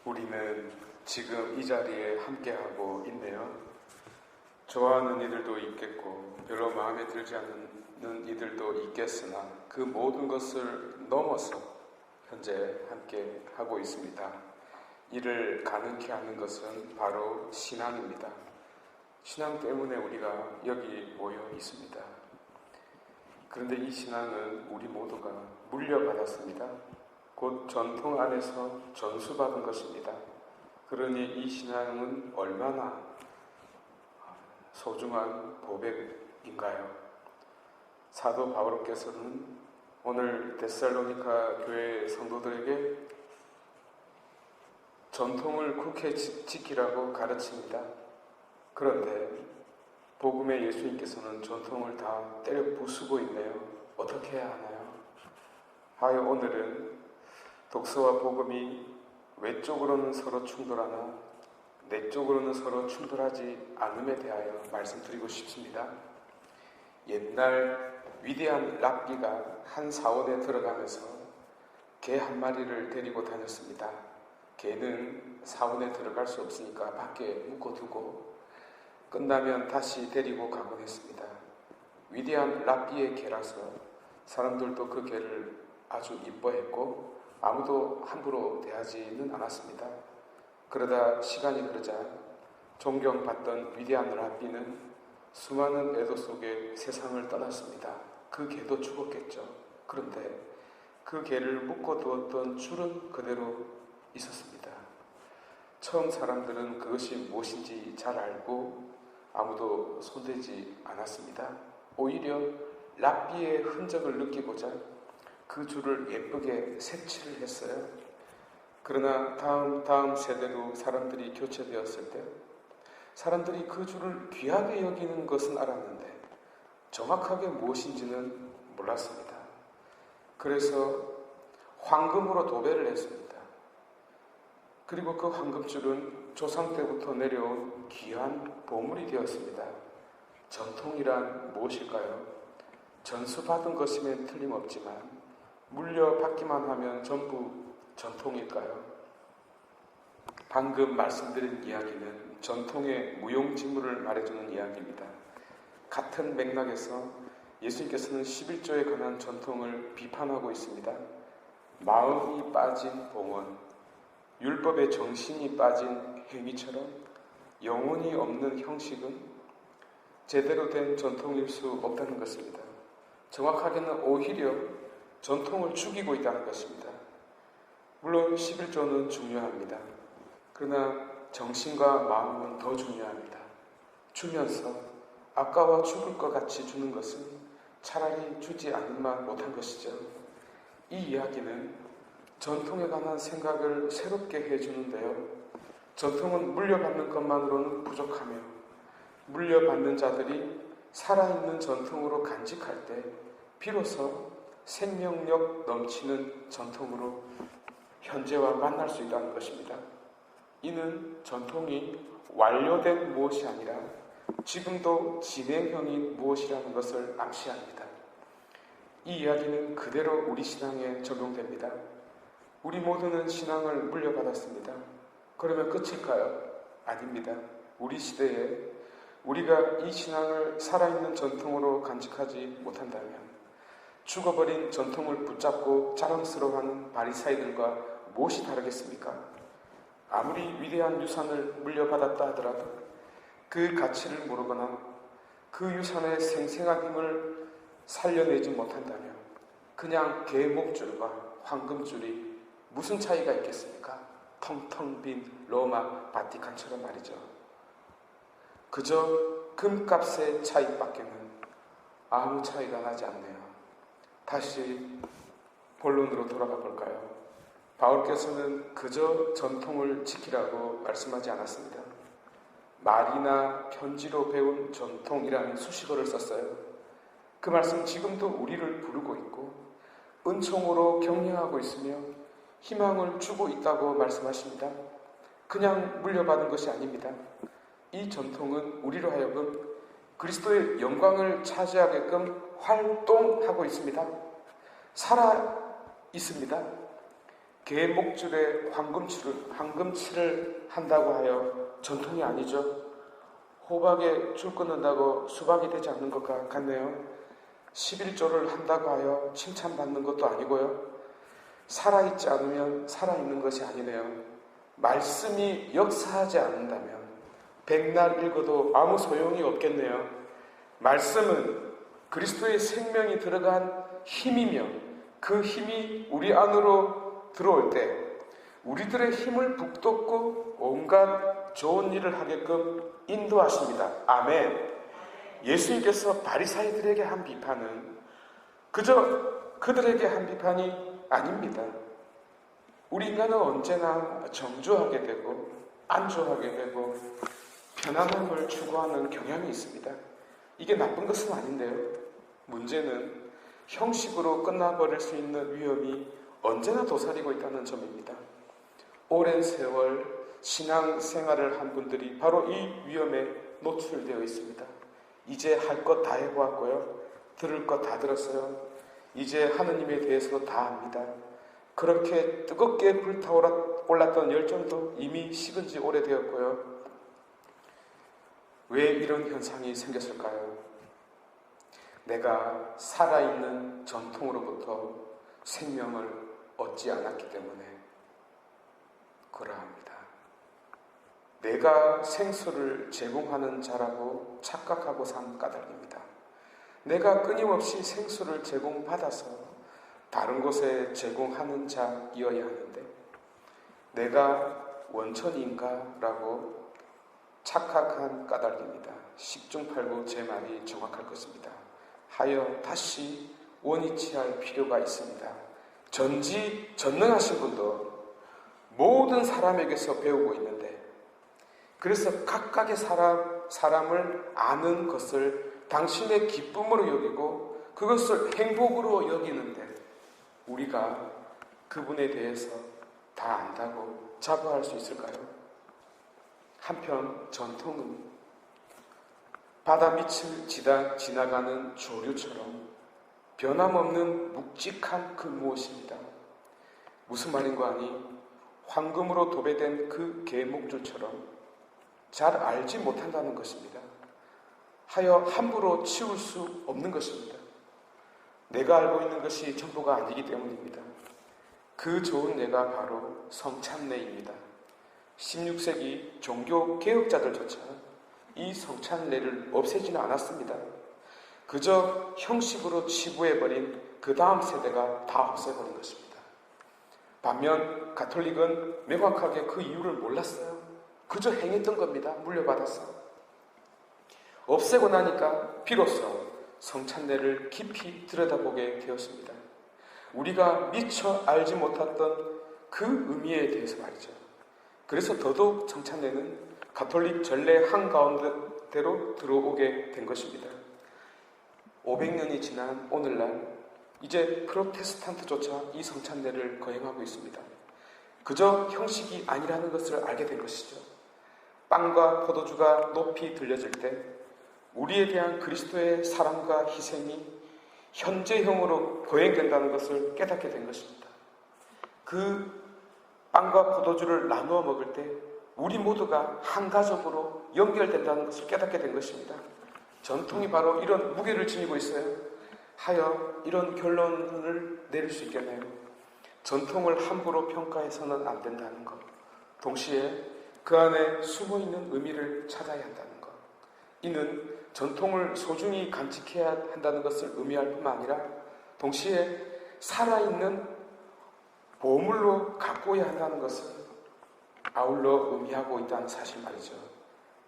우리는 지금 이 자리에 함께하고 있네요. 좋아하는 이들도 있겠고 별로 마음에 들지 않는 이들도 있겠으나 그 모든 것을 넘어서 현재 함께하고 있습니다. 이를 가능케 하는 것은 바로 신앙입니다. 신앙 때문에 우리가 여기 모여 있습니다. 그런데 이 신앙은 우리 모두가 물려받았습니다. 곧 전통 안에서 전수받은 것입니다. 그러니 이 신앙은 얼마나 소중한 보배인가요? 사도 바울께서는 오늘 데살로니가 교회 성도들에게 전통을 굳게 지키라고 가르칩니다. 그런데 복음의 예수님께서는 전통을 다 때려 부수고 있네요. 어떻게 해야 하나요? 하여 오늘은 독서와 복음이 외적으로는 서로 충돌하나 내적으로는 서로 충돌하지 않음에 대하여 말씀드리고 싶습니다. 옛날 위대한 랍비가 한 사원에 들어가면서 개 한 마리를 데리고 다녔습니다. 개는 사원에 들어갈 수 없으니까 밖에 묶어두고 끝나면 다시 데리고 가곤 했습니다. 위대한 랍비의 개라서 사람들도 그 개를 아주 이뻐했고 아무도 함부로 대하지는 않았습니다. 그러다 시간이 흐르자 존경받던 위대한 랍비는 수많은 애도 속에 세상을 떠났습니다. 그 개도 죽었겠죠. 그런데 그 개를 묶어두었던 줄은 그대로 있었습니다. 처음 사람들은 그것이 무엇인지 잘 알고 아무도 손대지 않았습니다. 오히려 랍비의 흔적을 느끼고자 그 줄을 예쁘게 색칠을 했어요. 그러나 다음 세대로 사람들이 교체되었을 때 사람들이 그 줄을 귀하게 여기는 것은 알았는데 정확하게 무엇인지는 몰랐습니다. 그래서 황금으로 도배를 했습니다. 그리고 그 황금줄은 조상 때부터 내려온 귀한 보물이 되었습니다. 전통이란 무엇일까요? 전수받은 것이면 틀림없지만 물려받기만 하면 전부 전통일까요? 방금 말씀드린 이야기는 전통의 무용지물을 말해주는 이야기입니다. 같은 맥락에서 예수님께서는 11조에 관한 전통을 비판하고 있습니다. 마음이 빠진 봉헌, 율법의 정신이 빠진 행위처럼 영혼이 없는 형식은 제대로 된 전통일 수 없다는 것입니다. 정확하게는 오히려 전통을 죽이고 있다는 것입니다. 물론 11조는 중요합니다. 그러나 정신과 마음은 더 중요합니다. 주면서 아까워 죽을 것 같이 주는 것은 차라리 주지 않을만 못한 것이죠. 이 이야기는 전통에 관한 생각을 새롭게 해주는데요. 전통은 물려받는 것만으로는 부족하며 물려받는 자들이 살아있는 전통으로 간직할 때 비로소 생명력 넘치는 전통으로 현재와 만날 수 있다는 것입니다. 이는 전통이 완료된 무엇이 아니라 지금도 진행형인 무엇이라는 것을 암시합니다. 이 이야기는 그대로 우리 신앙에 적용됩니다. 우리 모두는 신앙을 물려받았습니다. 그러면 끝일까요? 아닙니다. 우리 시대에 우리가 이 신앙을 살아있는 전통으로 간직하지 못한다면 죽어버린 전통을 붙잡고 자랑스러워하는 바리사이들과 무엇이 다르겠습니까? 아무리 위대한 유산을 물려받았다 하더라도 그 가치를 모르거나 그 유산의 생생한 힘을 살려내지 못한다면 그냥 개 목줄과 황금줄이 무슨 차이가 있겠습니까? 텅텅 빈 로마 바티칸처럼 말이죠. 그저 금값의 차이밖에는 아무 차이가 나지 않네요. 다시 본론으로 돌아가 볼까요? 바울께서는 그저 전통을 지키라고 말씀하지 않았습니다. 말이나 편지로 배운 전통이라는 수식어를 썼어요. 그 말씀 지금도 우리를 부르고 있고 은총으로 격려하고 있으며 희망을 주고 있다고 말씀하십니다. 그냥 물려받은 것이 아닙니다. 이 전통은 우리로 하여금 그리스도의 영광을 차지하게끔 활동하고 있습니다. 살아 있습니다. 개 목줄에 황금칠을 한다고 하여 전통이 아니죠. 호박에 줄 끊는다고 수박이 되지 않는 것 같네요. 11조를 한다고 하여 칭찬받는 것도 아니고요. 살아있지 않으면 살아있는 것이 아니네요. 말씀이 역사하지 않는다면 백날 읽어도 아무 소용이 없겠네요. 말씀은 그리스도의 생명이 들어간 힘이며 그 힘이 우리 안으로 들어올 때 우리들의 힘을 북돋고 온갖 좋은 일을 하게끔 인도하십니다. 아멘. 예수님께서 바리사이들에게 한 비판은 그저 그들에게 한 비판이 아닙니다. 우리 인간은 언제나 정조하게 되고 안조하게 되고 편안함을 추구하는 경향이 있습니다. 이게 나쁜 것은 아닌데요. 문제는 형식으로 끝나버릴 수 있는 위험이 언제나 도사리고 있다는 점입니다. 오랜 세월 신앙생활을 한 분들이 바로 이 위험에 노출되어 있습니다. 이제 할 것 다 해보았고요. 들을 것 다 들었어요. 이제 하느님에 대해서도 다 압니다. 그렇게 뜨겁게 불타올랐던 열정도 이미 식은 지 오래되었고요. 왜 이런 현상이 생겼을까요? 내가 살아있는 전통으로부터 생명을 얻지 않았기 때문에 그러합니다. 내가 생수를 제공하는 자라고 착각하고 산 까닭입니다. 내가 끊임없이 생수를 제공받아서 다른 곳에 제공하는 자이어야 하는데 내가 원천인가라고 착각한 까닭입니다. 십중팔구 제 말이 정확할 것입니다. 하여 다시 원위치할 필요가 있습니다. 전지전능하신 분도 모든 사람에게서 배우고 있는데 그래서 각각의 사람을 아는 것을 당신의 기쁨으로 여기고 그것을 행복으로 여기는데 우리가 그분에 대해서 다 안다고 자부할 수 있을까요? 한편 전통은 바다 밑을 지나가는 조류처럼 변함없는 묵직한 그 무엇입니다. 무슨 말인고 하니 황금으로 도배된 그 개목줄처럼 잘 알지 못한다는 것입니다. 하여 함부로 치울 수 없는 것입니다. 내가 알고 있는 것이 전부가 아니기 때문입니다. 그 좋은 예가 바로 성찬례입니다. 16세기 종교 개혁자들조차 이 성찬례를 없애지는 않았습니다. 그저 형식으로 치부해버린 그 다음 세대가 다 없애버린 것입니다. 반면 가톨릭은 명확하게 그 이유를 몰랐어요. 그저 행했던 겁니다. 물려받아서. 없애고 나니까 비로소 성찬례를 깊이 들여다보게 되었습니다. 우리가 미처 알지 못했던 그 의미에 대해서 말이죠. 그래서 더더욱 성찬례는 가톨릭 전례 한가운데로 들어오게 된 것입니다. 500년이 지난 오늘날 이제 프로테스탄트조차 이 성찬례를 거행하고 있습니다. 그저 형식이 아니라는 것을 알게 된 것이죠. 빵과 포도주가 높이 들려질 때 우리에 대한 그리스도의 사랑과 희생이 현재형으로 거행된다는 것을 깨닫게 된 것입니다. 그 빵과 포도주를 나누어 먹을 때 우리 모두가 한 가족으로 연결된다는 것을 깨닫게 된 것입니다. 전통이 바로 이런 무게를 지니고 있어요. 하여 이런 결론을 내릴 수 있겠네요. 전통을 함부로 평가해서는 안 된다는 것. 동시에 그 안에 숨어있는 의미를 찾아야 한다는 것. 이는 전통을 소중히 간직해야 한다는 것을 의미할 뿐만 아니라 동시에 살아있는 보물로 가꿔야 한다는 것을 아울러 의미하고 있다는 사실 말이죠.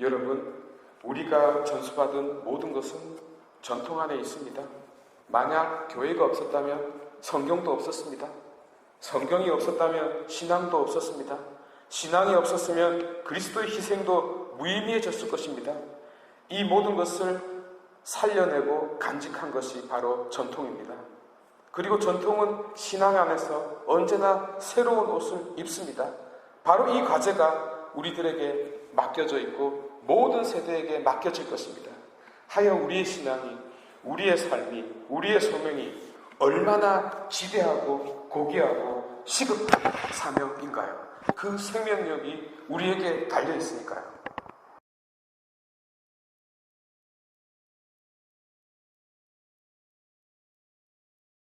여러분, 우리가 전수받은 모든 것은 전통 안에 있습니다. 만약 교회가 없었다면 성경도 없었습니다. 성경이 없었다면 신앙도 없었습니다. 신앙이 없었으면 그리스도의 희생도 무의미해졌을 것입니다. 이 모든 것을 살려내고 간직한 것이 바로 전통입니다. 그리고 전통은 신앙 안에서 언제나 새로운 옷을 입습니다. 바로 이 과제가 우리들에게 맡겨져 있고 모든 세대에게 맡겨질 것입니다. 하여 우리의 신앙이, 우리의 삶이, 우리의 소명이 얼마나 지대하고 고귀하고 시급한 사명인가요? 그 생명력이 우리에게 달려 있으니까요.